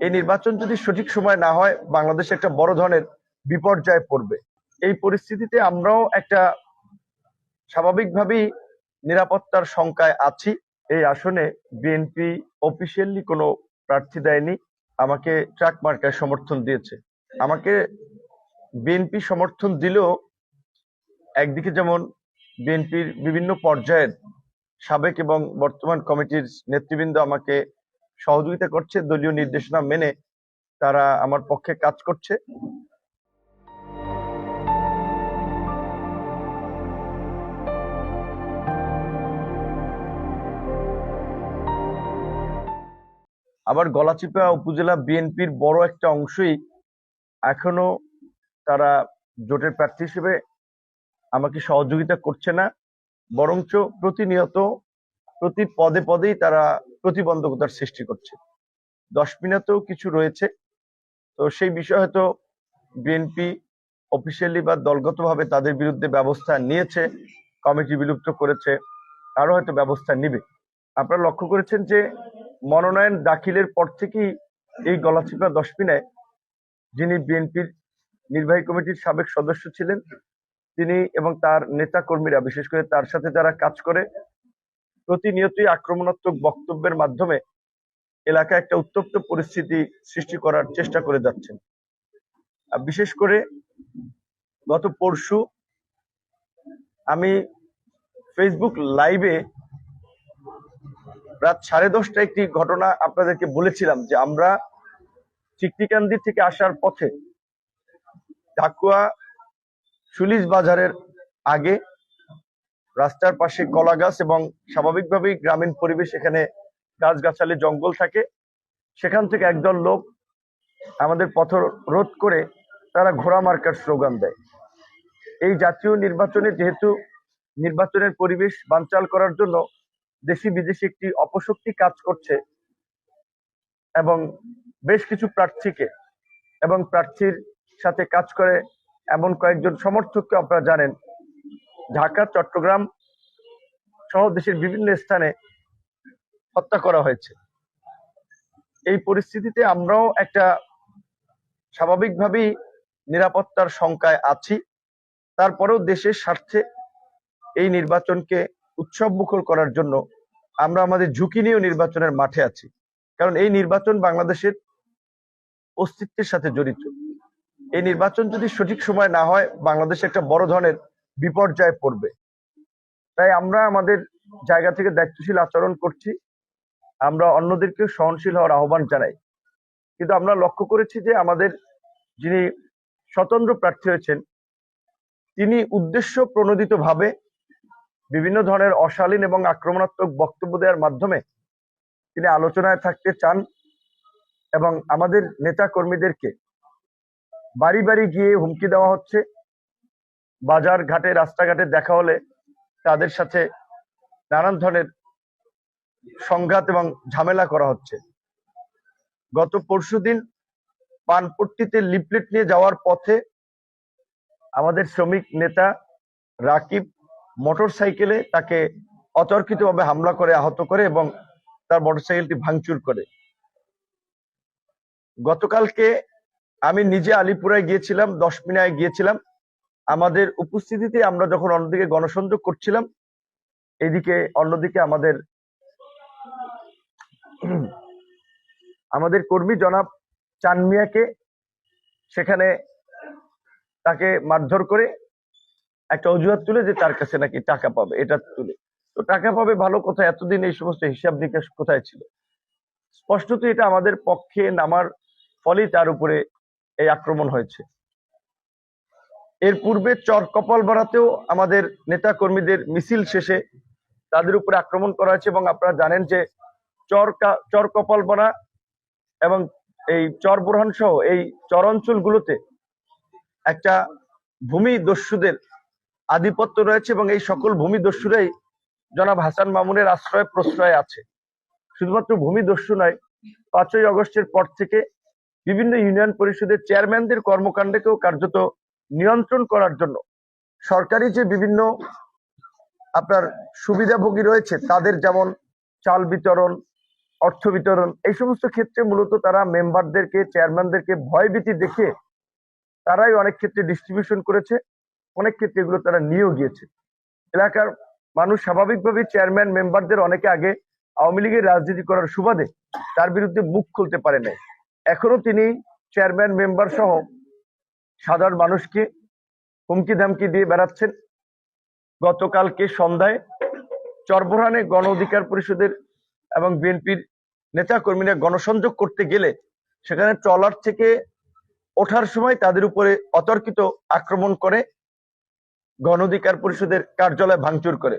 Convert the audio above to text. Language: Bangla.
এই নির্বাচন যদি সঠিক সময় না হয় বাংলাদেশ একটা বড় ধরনের বিপর্যয়ে পড়বে। এই পরিস্থিতিতে আমরাও একটা স্বাভাবিকভাবেই নিরাপত্তার শঙ্কায় আছি। এই আসনে বিএনপি অফিসিয়ালি কোনো প্রার্থী দেয়নি, আমাকে ট্রাক মার্কায় সমর্থন দিয়েছে। আমাকে বিএনপি সমর্থন দিলেও একদিকে যেমন বিএনপির বিভিন্ন পর্যায়ের সাবেক এবং বর্তমান কমিটির নেতৃবৃন্দ আমাকে সহযোগিতা করছে, দলীয় নির্দেশনা মেনে তারা আমার পক্ষে কাজ করছে। আবার গলাচিপা উপজেলা বিএনপির বড় একটা অংশই এখনো তারা জোটের প্রার্থী হিসেবে আমাকে সহযোগিতা করছে না, বরঞ্চ প্রতিনিয়ত প্রতি পদে পদেই তারা প্রতিবন্ধকতার সৃষ্টি করছে। দশমিনাতেও কিছু রয়েছে, তো সেই বিষয়ে হয়তো বিএনপি অফিসিয়ালি বা দলগতভাবে তাদের বিরুদ্ধে ব্যবস্থা নিয়েছে, কমিটি বিলুপ্ত করেছে, আরো হয়তো ব্যবস্থা নিবে। আপনারা লক্ষ্য করেছেন যে মনোনয়ন দাখিলের পর থেকেই এই গলাচিপা দশমিনায় যিনি বিএনপির নির্বাহী কমিটির সাবেক সদস্য ছিলেন তিনি এবং তার নেতা কর্মীরা, বিশেষ করে তার সাথে যারা কাজ করে, প্রতিনিয়তই আক্রমণাত্মক বক্তব্যের মাধ্যমে এলাকায় একটা উত্তপ্ত পরিস্থিতি সৃষ্টি করার চেষ্টা করে যাচ্ছেন। বিশেষ করে গত পরশু আমি ফেসবুক লাইভে রাত 10:30টায় একটি ঘটনা আপনাদেরকে বলেছিলাম যে আমরা চিকটিকান্দি থেকে আসার পথে ঢাকুয়া সুলিশ বাজারের আগে রাস্তার পাশে কলা গাছ এবং স্বাভাবিকভাবেই গ্রামীণ পরিবেশ, এখানে গাছগাছালি জঙ্গল থাকে, সেখান থেকে একদল লোক আমাদের পথ রোধ করে তারা ঘোড়া মার্কার স্লোগান দেয়। এই জাতীয় নির্বাচনে যেহেতু নির্বাচনের পরিবেশ বানচাল করার জন্য দেশি বিদেশি একটি অপশক্তি কাজ করছে এবং বেশ কিছু প্রার্থীকে এবং প্রার্থীর সাথে কাজ করে এমন কয়েকজন সমর্থককে আপনারা জানেন ঢাকা, চট্টগ্রাম সহ দেশের বিভিন্ন স্থানে হত্যা করা হয়েছে। এই পরিস্থিতিতে আমরাও একটা স্বাভাবিকভাবেই নিরাপত্তার শঙ্কায় আছি। তারপরেও দেশের স্বার্থে এই নির্বাচনকে উৎসব মুখর করার জন্য আমরা আমাদের ঝুঁকি নিয়েও নির্বাচনের মাঠে আছি, কারণ এই নির্বাচন বাংলাদেশের অস্তিত্বের সাথে জড়িত। এই নির্বাচন যদি সঠিক সময় না হয় বাংলাদেশ একটা বড় ধরনের বিপর্যয়ে পড়বে। তাই আমরা আমাদের জায়গা থেকে দায়িত্বশীল আচরণ করছি, আমরা অন্যদেরকে সহনশীল হওয়ার আহ্বান জানাই। কিন্তু আমরা লক্ষ্য করেছি যে আমাদের যিনি স্বতন্ত্র প্রার্থী হয়েছেন তিনি উদ্দেশ্য প্রণোদিত ভাবে বিভিন্ন ধরনের অশালীন এবং আক্রমণাত্মক বক্তব্য দেওয়ার মাধ্যমে তিনি আলোচনায় থাকতে চান এবং আমাদের নেতা কর্মীদেরকে বাড়ি বাড়ি গিয়ে হুমকি দেওয়া হচ্ছে, বাজার ঘাটে রাস্তাঘাটে দেখা হলে তাদের সাথে নানান ধরনের সংঘাত এবং ঝামেলা করা হচ্ছে। গত পরশুদিন পানপট্টিতে লিফলেট নিয়ে যাওয়ার পথে আমাদের শ্রমিক নেতা রাকিব মোটরসাইকেলে তাকে অতর্কিতভাবে হামলা করে আহত করে এবং তার মোটরসাইকেলটি ভাঙচুর করে। গতকালকে আমি নিজে আলিপুরায় গিয়েছিলাম, দশমিনায় গিয়েছিলাম। আমাদের উপস্থিতিতে আমরা যখন অন্যদিকে গণসংযোগ করছিলাম, এদিকে অন্যদিকে আমাদের কর্মী জনাব চানমিয়াকে সেখানে তাকে মারধর করে একটা অজুহাত তুলে যে তার কাছে নাকি টাকা পাবে, এটা তুলে। তো টাকা পাবে ভালো কথা, এতদিন এই সমস্ত হিসাব নিকাশ কোথায় ছিল? স্পষ্টত এটা আমাদের পক্ষে নামার ফলেই তার উপরে এই আক্রমণ হয়েছে। এর পূর্বে চর কপালপাড়াতেও আমাদের নেতা কর্মীদের মিছিল শেষে তাদের উপরে আক্রমণ করা হয়েছে এবং আপনারা জানেন যে চর কপালপাড়া এবং এই চর বোরহান সহ এই চর অঞ্চলগুলোতে একটা ভূমি দস্যুদের আধিপত্য রয়েছে এবং এই সকল ভূমি দস্যুরাই জনাব হাসান মামুনের আশ্রয় প্রশ্রয় আছে। শুধুমাত্র ভূমি দস্যু নয়, 5ই আগস্টের পর থেকে বিভিন্ন ইউনিয়ন পরিষদের চেয়ারম্যানদের কর্মকাণ্ডকেও কার্যত নিয়ন্ত্রণ করার জন্য সরকারি যে বিভিন্ন আপনার সুবিধাভোগী রয়েছে তাদের যেমন চাল বিতরণ, অর্থ বিতরণ, এই সমস্ত ক্ষেত্রে মূলত তারা মেম্বারদেরকে, চেয়ারম্যানদেরকে ভয়ভীতি দেখে তারাই অনেক ক্ষেত্রে ডিস্ট্রিবিউশন করেছে, অনেক ক্ষেত্রে এগুলো তারা নিয়েও গিয়েছে। এলাকার মানুষ স্বাভাবিকভাবেই চেয়ারম্যান মেম্বারদের অনেকে আগে আওয়ামী লীগের রাজনীতি করার সুবাদে তার বিরুদ্ধে মুখ খুলতে পারে নাই। এখনো তিনি চেয়ারম্যান মেম্বার সহ সাধারণ মানুষকে হুমকি ধামকি দিয়ে বেড়াচ্ছেন। গতকালকে সন্ধ্যায় চরবোরহানে গণ অধিকার পরিষদের এবং বিএনপির নেতা কর্মীরা গণসংযোগ করতে গেলে সেখানে ট্রলার থেকে ওঠার সময় তাদের উপরে অতর্কিত আক্রমণ করে গণ অধিকার পরিষদের কার্যালয় ভাঙচুর করে।